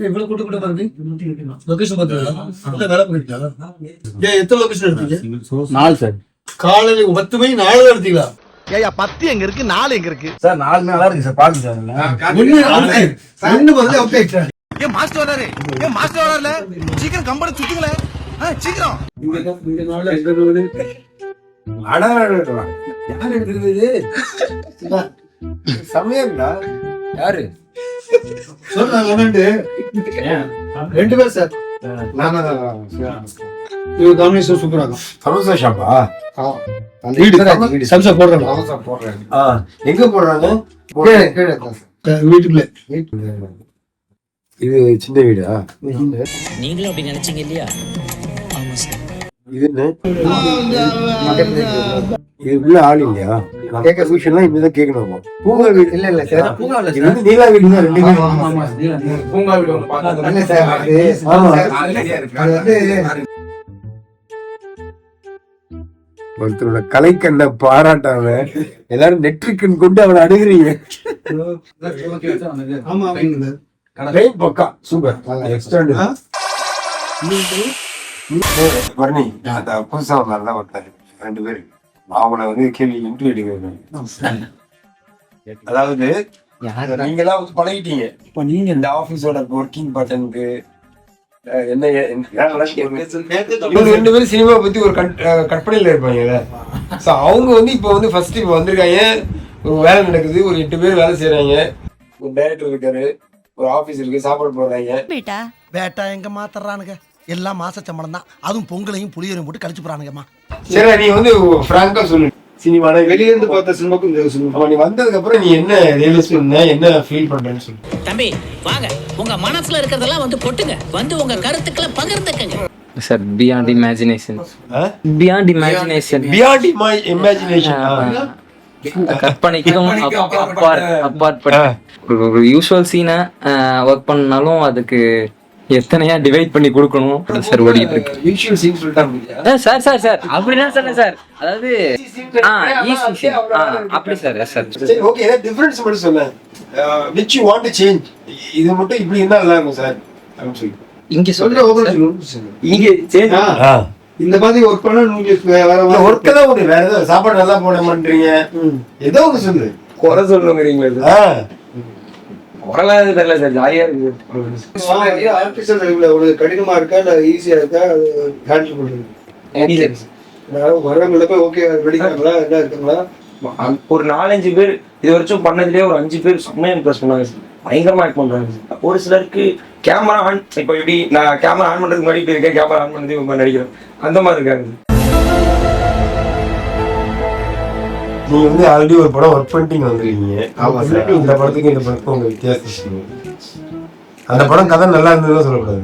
இவ்வளவு கூட்டு கூட வருது. லொகேஷன் பார்த்தீங்களா? வேலை போயிட்டா? எத்தனை லொகேஷன் எடுத்தீங்க? 4 சார். காலையில 10 மணி 4 எடுத்தீங்களா? ஏயா 10 எங்க இருக்கு 4 எங்க இருக்கு சார் 4 நல்லா இருக்கு சார். பாருங்க சார். ஒண்ணு வந்து அப்டேட். ஏன் மாஸ்டர் வராரு? ஏன் மாஸ்டர் வராருல? சீக்கிரம் கம்பெனி சுத்துங்களே. சீக்கிரம். இந்த நாள்ல எங்க வருது? யார் எடுத்துருது? சமையல்டா. யாரு? சொல்றாங்க 2 பேர் சார். இது காம்பினேஷன் சூப்பரா இருக்கும். சமோசா ஷாப்பா? அந்த வீடு சம்சா போடுறாங்க. சமோசா போடுறாங்க. எங்க போடுறாங்க? வீட்டுக்குள்ள. இது சின்ன வீடா? நீங்களும் அப்படி நினைச்சீங்க இல்லையா? ஆமா சார். இது என்ன? இது உள்ள ஆள் இல்லையா? கேட்க விஷயம்லாம் இப்படிதான் கேட்கணுமா? பூங்கா வீடு இல்ல சார். பூங்கா இல்ல சார். இது நீலா வீடு தான். 2 பேரும். ஆமா பூங்கா வீடு ஒன்னு பார்த்தா இல்ல சார். அது ஒருத்தரோட கலைக்கண்ண பாராட்டாம எல்லாரும் நெற்றிக்கண் கொண்டு அவனை அணுகிறீங்க. ஆமா பக்கா சூப்பர். எக்ஸ்ட்ரா வர்ணி அந்த புதுசா நல்லா ஒருத்தாரு 2 பேரு. அவங்கள வந்து கேள்வி இன்டர்வியூ எடுக்க. அதாவது நீங்க எல்லாம் வந்து பழகிட்டீங்க. இப்ப நீங்க இந்த ஆபீஸோட ஒர்க்கிங் பேட்டர்னுக்கு என்ன 2 பேரும் சினிமா பத்தி ஒரு கற்பனையில இருப்பாங்கல்ல. அவங்க வந்து இப்ப வந்து ஃபர்ஸ்ட் இப்ப வந்திருக்காங்க. ஒரு வேலை நடக்குது. ஒரு 8 பேர் வேலை செய்யறாங்க. ஒரு டைரக்டர் இருக்காரு. ஒரு ஆபீஸ் இருக்கு. சாப்பாடு போடுறாங்க. பேட்டா எங்க மாத்தறானுங்க? எல்லாம் மாச சம்பளம் தான். அதுவும் பொங்கலையும் புளியரையும் போட்டு கழிச்சு போறானுங்கம்மா. சரி நீ வந்து பிராங்கா சொல்லு. சினிமா வெளியே இருந்து பார்த்த சினிமாக்கும் இந்த சினிமா நீ வந்ததுக்கு அப்புறம் நீ என்ன ரியலைஸ் பண்ண, என்ன ஃபீல் பண்றேன்னு சொல்லு. தம்பி வாங்க, உங்க மனசுல இருக்கிறதெல்லாம் வந்து கொட்டுங்க. வந்து உங்க கருத்துக்களை பகிர்ந்துக்கங்க. Sir beyond imagination. Beyond imagination. Beyond imagination. கற்பனைக்கும் அப்பாற்பட்ட ஒரு யூசுவல் சீனை ஒர்க் பண்ணாலும் அதுக்கு எத்தனையா டிவைட் பண்ணி கொடுக்கணும் சார் ஓடிட்டு இருக்கு. யூசுவல் சீன் சொல்லிட்டாங்க சார் சார் சார் அப்படின்னா சொன்னேன் சார். அதாவது அப்படி சார். சார் சரி ஓகே. டிஃபரன்ஸ் மட்டும் சொல்ல. which you want to change. இது மட்டும் இப்படி இருந்தா நல்லா இருக்கும் சார் அப்படின்னு சொல்லி இங்க சொல்ற இங்க சேஞ்ச். இந்த மாதிரி ஒர்க் பண்ணா நீங்க வேற ஒர்க் தான் ஒரு வேற ஏதோ சாப்பாடு நல்லா போட மாட்டீங்க. ஏதோ ஒன்று சொல்லு. குறை சொல்லுங்கிறீங்களா? குறைலாம் தெரியல சார். ஜாலியா இருக்கு. ஆர்டிஸ்ட் ஒரு கடினமா இருக்கா இல்ல ஈஸியா இருக்கா ஹேண்டில் பண்றது? வரவங்கள போய் ஓகே வெடிக்கிறாங்களா என்ன இருக்காங்களா? ஒரு 4-5 பேர் இது வரைக்கும் பண்ணதுலேயே ஒரு 5 பேர் செம்மையா இம்ப்ரெஸ் பண்ணாங்க சார். பயங்கரமா ஆக்ட் பண்றாங்க. ஒரு சிலருக்கு கேமரா ஆன், இப்போ எப்படி நான் கேமரா ஆன் பண்றதுக்கு முன்னாடி இப்படி இருக்கேன், கேமரா ஆன் பண்ணது நடிக்கிறேன் அந்த மாதிரி இருக்காங்க. நீங்க வந்து ஆல்ரெடி ஒரு படம் ஒர்க் பண்ணிட்டீங்க வந்துருக்கீங்க. இந்த படத்துக்கு இந்த படத்துக்கு உங்க வித்தியாசம். அந்த படம் கதை நல்லா இருந்ததுன்னு சொல்லக்கூடாது.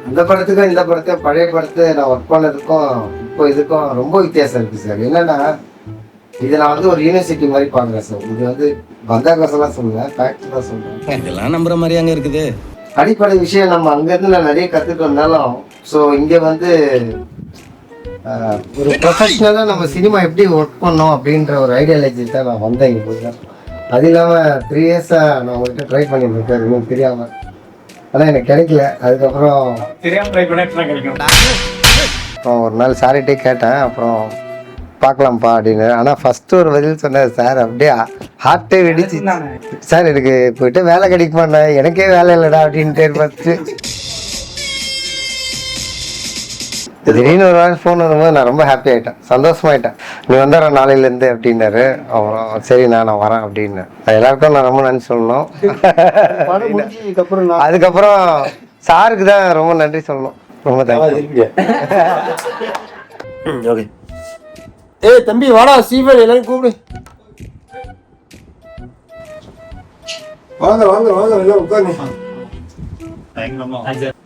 அந்த படத்துக்கும் இந்த படத்தை பழைய படத்தை நான் ஒர்க் பண்ணதுக்கும் இப்போ இதுக்கும் ரொம்ப வித்தியாசம் இருக்கு சார். என்னன்னா இதை நான் வந்து ஒரு யூனிவர்சிட்டி மாதிரி பாக்குறேன் சார். இது வந்து பந்தாகோசம்லாம் சொல்லுவேன், ஃபேக்ட் தான் சொல்றேன். இதெல்லாம் நம்புற மாதிரி அங்க இருக்குது. அடிப்படை விஷயம் நம்ம அங்கேருந்து நான் நிறைய கற்றுட்டு வந்தாலும் ஸோ இங்கே வந்து ஒரு ப்ரொஃபஷ்னலாக நம்ம சினிமா எப்படி ஒர்க் பண்ணோம் அப்படின்ற ஒரு ஐடியாலஜி தான் நான் வந்தேன் இங்கே போய் தான். அது இல்லாமல் 3 இயர்ஸாக நான் உங்கள்கிட்ட ட்ரை பண்ணிட்டு இருக்கேன். இன்னும் தெரியாமல் ஆனால் எனக்கு கிடைக்கல. அதுக்கப்புறம் ஒரு நாள் சாரிட்டே கேட்டேன். அப்புறம் பார்க்கலாம்ப்பா அப்படின்னு. ஆனால் ஃபஸ்ட்டு ஒரு பதில் சொன்னார் சார். அப்படியே ஹார்ட்டே வெடிச்சு சார். எனக்கு போயிட்டு வேலை கிடைக்குமாண்ணா, எனக்கே வேலை இல்லைடா அப்படின்ட்டு ஃபஸ்ட்டு. திடீர்னு ஒரு நாள் ஃபோன் வரும்போது நான் ரொம்ப ஹாப்பி ஆகிட்டேன், சந்தோஷமாயிட்டேன். நீ வந்துடுற நாளையிலேருந்து அப்படின்னாரு. அப்புறம் சரிண்ணா நான் வரேன் அப்படின்னு. எல்லாருக்கும் நான் ரொம்ப நன்றி சொல்லணும். அதுக்கப்புறம் சாருக்கு தான் ரொம்ப நன்றி சொல்லணும். ரொம்ப தேங்க்யூ. ஓகே. ஏய் தம்பி வாடா, சீவன் எல்லாரும் கூப்பிடு. வாங்க வாங்க வாங்க எல்லாம் உட்காருங்க.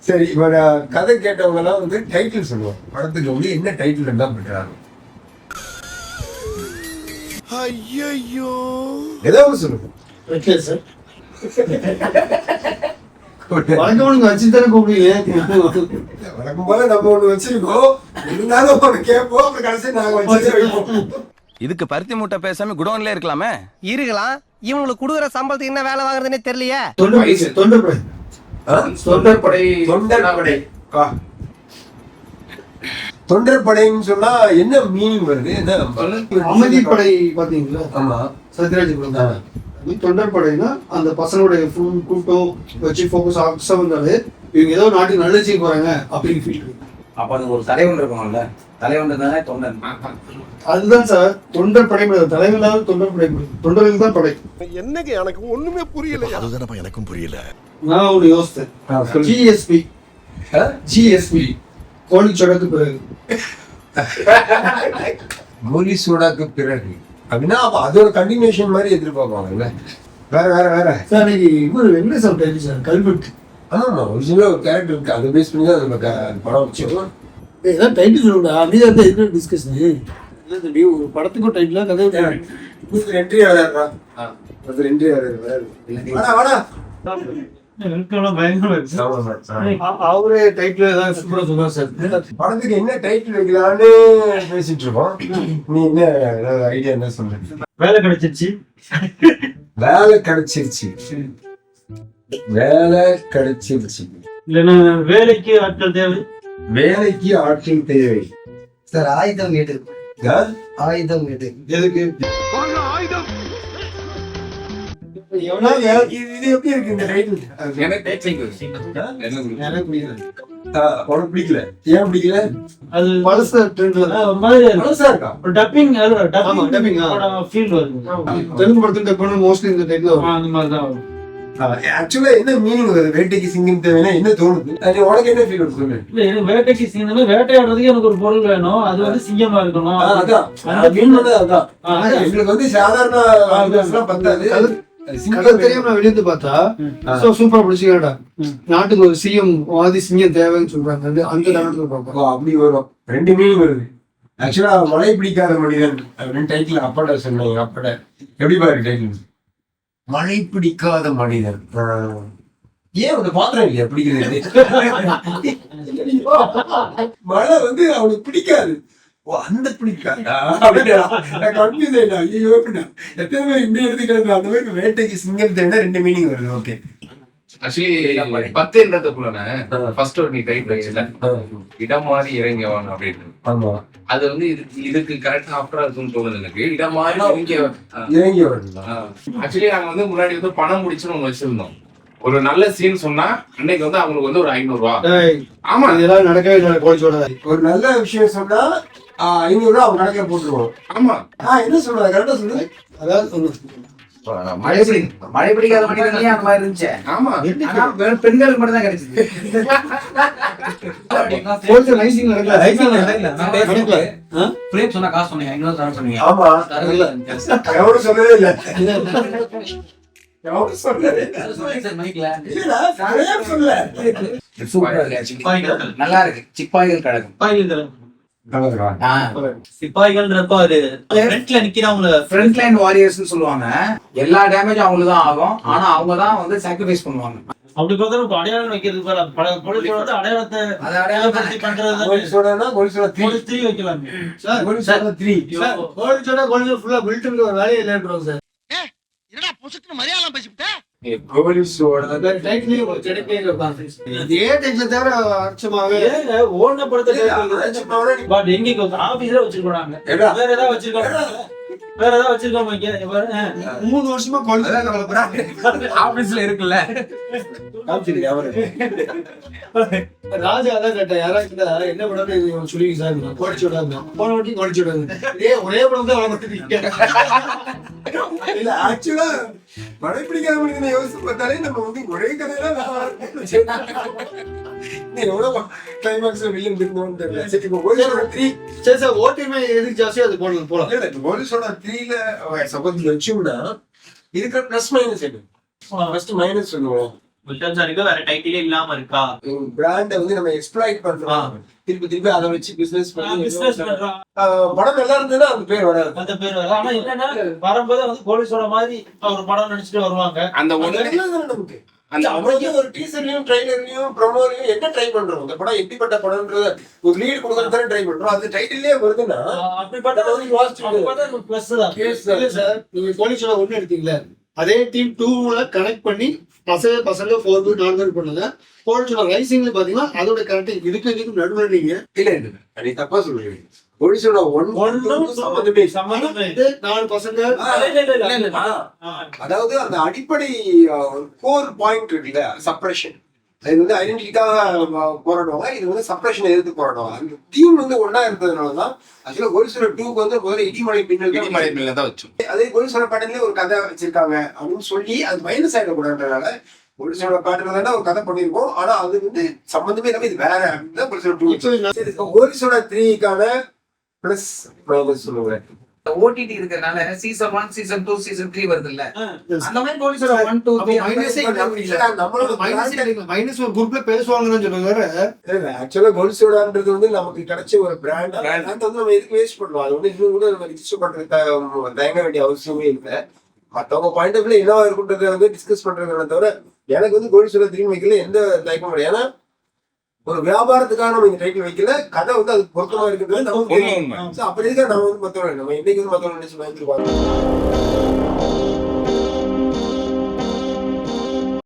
சரி இப்போ கதை கேட்டவங்க எல்லாம் வந்து டைட்டில் சொல்லுவோம். படத்துக்கு வந்து என்ன டைட்டில் எல்லாம் பண்றாங்க? ஐயோ ஏதாவது சொல்லுங்க. Okay sir. வணக்கம் வச்சுதானே கூப்பிடுவீங்க. வழக்கம் போல நம்ம ஒண்ணு வச்சிருக்கோம். இருந்தாலும் ஒண்ணு கேட்போம். அப்புறம் கடைசி நாங்க வச்சு வைப்போம். இதுக்கு பருத்தி மூட்டை பேசாம குடோன்ல இருக்கலாமே. இருக்கலாம். இவங்களுக்கு கொடுக்குற சம்பளத்துக்கு என்ன வேலை வாங்குறதுன்னே தெரியலையே. தொண்டர் படைன்னு சொன்னா என்ன மீனிங் வருது? அமைதி படை பாத்தீங்களா? ஆமா, சத்யராஜ் தொண்டர் படைனா அந்த பசங்களுடைய ஃபுல் கூட்டம் வச்சு ஃபோக்கஸ் ஆக்ஸா வந்தாலே இவங்க ஏதோ நாட்டுக்கு நல்லது செய்ய போறாங்க அப்படின்னு ஃபீல். அப்ப அது ஒரு தலைவன் இருக்கணும்ல, தலைவன் தானே தொண்டன். அதுதான் சார் தொண்டர் படை. தலைவனால தொண்டர் படை, தொண்டர்கள் தான் படை. என்னங்க எனக்கு ஒண்ணுமே புரியல. அதுதானப்பா எனக்கும் புரியல. நான் ஒண்ணு யோசித்தேன். ஜிஎஸ்பி கோழி சொடக்கு பிறகு, கோலி சோடாக்கு பிறகு அப்படின்னா அப்ப அது ஒரு கண்டினியூஷன் மாதிரி எதிர்பார்ப்பாங்கல்ல. வேற வேற வேற சார் இன்னைக்கு இவர் வெங்கடேசன் டைட்டில் சார் கல்வெட்டு. ஆமா, ஒரிஜினலா ஒரு கேரக்டர் இருக்கு, அதை பேஸ் பண்ணி தான் நம்ம படம் வச்சோம். ஏதாவது டைட்டில் சொல்லுடா, நீ தான் என்ன டிஸ்கஷன் இல்லை தம்பி. ஒரு படத்துக்கும் டைட்டிலா கதை என்ட்ரி வராதுடா, அது என்ட்ரி வராது. வாடா வாடா, அவரே டைட்டில் ஏதாவது சூப்பரா சொன்னார் சார். படத்துக்கு என்ன டைட்டில் வைக்கலான்னு பேசிட்டு இருக்கோம். நீ என்ன ஏதாவது ஐடியா என்ன சொல்ற? வேலை கிடைச்சிருச்சு, வேலை கிடைச்சிருச்சு, வேலை கிடைச்சிருச்சு. இல்லைன்னா வேலைக்கு ஆட்கள் தேவை, வேலைக்கு ஆட்கள் தேவை. சார் ஆயுதம் எடு, ஆயுதம் எடு. எதுக்கு இது எப்படி இருக்கு இந்த டைட்டில்? உனக்கு பிடிக்கல? ஏன் பிடிக்கல? அது பழச ட்ரெண்ட்ல ஒரு மாதிரி பழசா இருக்கா? ஒரு டப்பிங் டப்பிங் ஃபீல் வருது. தெலுங்கு படத்துல டப்பிங் மோஸ்ட்லி இந்த டைட்டில் வரும். அந்த மாதிரி தான் வரும். ஆக்சுவலா என்ன மீனிங் வருது? வேட்டைக்கு சிங்கம் தேவைன்னா என்ன தோணுது? அது உனக்கு என்ன ஃபீல் வருது சொல்லு. இல்ல எனக்கு வேட்டைக்கு சிங்கம், வேட்டையாடுறதுக்கு எனக்கு ஒரு பொருள் வேணும், அது வந்து சிங்கமா இருக்கணும். அதான் அந்த மீன் வந்து அதான். எங்களுக்கு வந்து சாதாரண பத்தாது. கதை தெரியாம நான் வெளியிருந்து பார்த்தா சூப்பரா பிடிச்சிக்கா. நாட்டுக்கு ஒரு சிஎம் வாதி சிங்கம் தேவைன்னு சொல்றாங்க. அந்த லெவலுக்கு பார்ப்போம். அப்படி வரும், ரெண்டு மீனிங் வருது. ஆக்சுவலா மழை பிடிக்காத மனிதன் அப்படின்னு டைட்டில் அப்பாட்ட சொன்னாங்க. அப்பாட்ட எப்படி பாரு டைட்டில், மழை பிடிக்காத மனிதன். ஏன் உங்க பாத்திரம் இல்லையா பிடிக்கிறது? மழை வந்து அவனுக்கு பிடிக்காது. ஓ, அந்த பிடிக்காதா? கன்ஃபியூஸ் ஆயிட்டா. ஐயோ, எத்தனை பேர் இப்படி எடுத்துக்கிறது? அந்த மாதிரி வேட்டைக்கு சிங்கம் தேவை ரெண்டு மீனிங் வருது. ஓகே, ஆக்சுவலி 10 ஃபர்ஸ்ட் ஒரு நீ டைப் வச்சுல இடம் மாறி இறங்கியவன் அப்படின்னு. ஆமா, அது வந்து இதுக்கு கரெக்டா ஆஃப்டரா இருக்குன்னு தோணுது எனக்கு. இடம் மாறி இறங்கி வருது. ஆக்சுவலி நாங்க வந்து முன்னாடி வந்து பணம் முடிச்சுன்னு ஒண்ணு வச்சிருந்தோம். ஒரு நல்ல சீன் சொன்னா அன்னைக்கு வந்து அவங்களுக்கு வந்து ஒரு 500 ரூபா. ஆமா, இதெல்லாம் நடக்கவே இல்லை. கோழிச்சோட ஒரு நல்ல விஷயம் சொன்னா 500 ரூபா அவங்க கணக்கில் போட்டுருவோம். ஆமா, என்ன சொல்றாங்க கரெக்டா சொல்லு. அதாவது மழை பிடிக்காத மனிதன்லயே அந்த மாதிரி இருந்துச்சு. ஆமா, பெண்களுக்கு மட்டும் தான் கிடைச்சது. சொன்னா காசு சொன்னீங்க, 500 தர சொன்னீங்க. ஆமா, எவரும் சொல்லவே இல்லை. எவரும் சொல்லவே நல்லா இருக்கு. சிப்பாய்கள் கழகம், சிப்பாய்கள்ன்றப்ப அது ஃப்ரண்ட்ல நிக்கிறவங்க ஃப்ரண்ட் லைன் வாரியர்ஸ் சொல்லுவாங்க. எல்லா டேமேஜும் அவங்களுக்கு தான் ஆகும், ஆனா அவங்க தான் வந்து சாக்ரிஃபைஸ் பண்ணுவாங்க. அப்படி பார்த்தா இப்ப அடையாளம் வைக்கிறது வந்து அடையாளத்தை பண்றது வைக்கலாம். ஃபுல்லா பில்ட் ஒரு வேலையை இல்லைன்றோம் சார். என்னடா பொசுக்குன்னு மலையாளம் பேசிவிட்ட? போலீஸோட அதே டைட்டில தவிர அச்சமாவே ஓன படத்தை பட் எங்க ஆபீஸ்ல வச்சிருக்காங்க. வேற ஏதாவது வச்சிருக்காங்க, வேற ஏதாவது வச்சிருக்காம 3 வருஷமா ஆபீஸ்ல இருக்குல்ல. ராஜா அதான் கேட்டேன், யாராவது என்ன படம் சொல்லி சார் கோடிச்சோடாங்க போன வாட்டி கோடிச்சோடாங்க. ஒரே படம் தான் இல்ல. ஆக்சுவலா மழை பிடிக்காத மனிதனை யோசிச்சு பார்த்தாலே நம்ம வந்து ஒரே கதையில எவ்வளவு கிளைமாக்ஸ் வில்லன் இருக்கணும்னு தெரியல. சரி, இப்போ போலீஸோட 3 சரி சார் ஓட்டியுமே எதுக்கு ஜாஸ்தியா அது போடலாம் போலாம். இல்ல, இப்போ போலீஸோட 3ல சப்போஸ் வச்சோம்னா இதுக்கு பிளஸ் மைனஸ் எது? ஃபர்ஸ்ட் மைனஸ் சொல்லுவோம். வேற டைட்டிலே இல்லாம இருக்கா? பிராண்ட வந்து நம்ம எக்ஸ்ப்ளாய்ட் பண்றோம், திருப்பி அதை வச்சு பிசினஸ் பண்றோம். படம் நல்லா இருந்ததுன்னா அந்த பேர் வராது. அந்த பேர் வராது. ஆனா என்னன்னா வரும்போது வந்து போலீஸோட மாதிரி ஒரு படம் நினைச்சிட்டு வருவாங்க. அந்த ஒண்ணு நமக்கு அந்த நம்ம வந்து ஒரு டீசர்லயும் ட்ரைலர்லயும் ப்ரோமோலயும் என்ன ட்ரை பண்றோம், இந்த படம் எப்படிப்பட்ட படம்ன்றத ஒரு லீட் கொடுக்கறது தானே ட்ரை பண்றோம். அது டைட்டிலே வருதுன்னா சார் நீங்க போலீஸோட ஒண்ணு எடுத்தீங்களே, அதே டீம் 2ல கனெக்ட் பண்ணி பசங்க 4 பேர் 4 பேர் பண்ணாங்க. போலீஸோட ரைசிங்ல பாத்தீங்கன்னா அதோட கனெக்டிங் இதுக்கு நடுவில் நீங்க இல்ல நீ தப்பா சொல்றீங்க. போலீஸோட சம்பந்தமே 4 பசங்க. அதாவது அந்த அடிப்படை கோர் பாயிண்ட் இருக்குல்ல, சப்ரஷன். அது வந்து ஐடென்டிட்டிக்காக போராடுவாங்க, இது வந்து சப்ரஷனை எதிர்த்து போராடுவாங்க. அந்த தீம் வந்து ஒன்னா இருந்ததுனாலதான் ஆக்சுவலா கோலிசோட 2க்கு வந்து முதல்ல இடிமலை பின்னல் தான் வச்சோம். அதே கோலிசோட பேட்டர்ல ஒரு கதை வச்சிருக்காங்க அப்படின்னு சொல்லி அது மைனஸ் ஆயிடக்கூடாதுனால கோலிசோட பேட்டர்ல தானே ஒரு கதை பண்ணிருக்கோம். ஆனா அது வந்து சம்பந்தமே இல்லாம இது வேற அப்படின்னு தான் கோலிசோட 2. கோலிசோட 3க்கான பிளஸ் மைனஸ் சொல்லுவேன். ஓடிடி இருக்கிறதுனால சீசன் 1 சீசன் 2 சீசன் 3 வருது இல்ல, அந்த மாதிரி போலீஸோட 1 2 3 நம்மளோட மைனஸ் ஒரு குரூப்ல பேசுவாங்கன்னு சொல்லுவாங்க. ஆக்சுவலா கோலிசோடான்றது வந்து நமக்கு கிடைச்ச ஒரு பிராண்ட் வந்து நம்ம எதுக்கு வேஸ்ட் பண்ணுவோம். அது வந்து இன்னும் கூட நம்ம ரிஜிஸ்டர் பண்றது தயங்க வேண்டிய அவசியமே இல்லை. மற்றவங்க பாயிண்ட் ஆஃப் வியூ என்னவா இருக்குன்றத வந்து டிஸ்கஸ் பண்றதுனால தவிர எனக்கு வந்து கோலிசோட 3 வைக்கல எந்த தயக்கமும் கிடையாது. ஏன்னா ஒரு வியாபாரத்துக்காக நம்ம இந்த டைட்டில் வைக்கல, கதை வந்து அது பொருத்தமா இருக்கிறது நமக்கு அப்படி இருக்க நம்ம வந்து மத்தவங்க நம்ம இன்னைக்கு வந்து மத்தவங்க நினைச்சு பயந்துருவாங்க.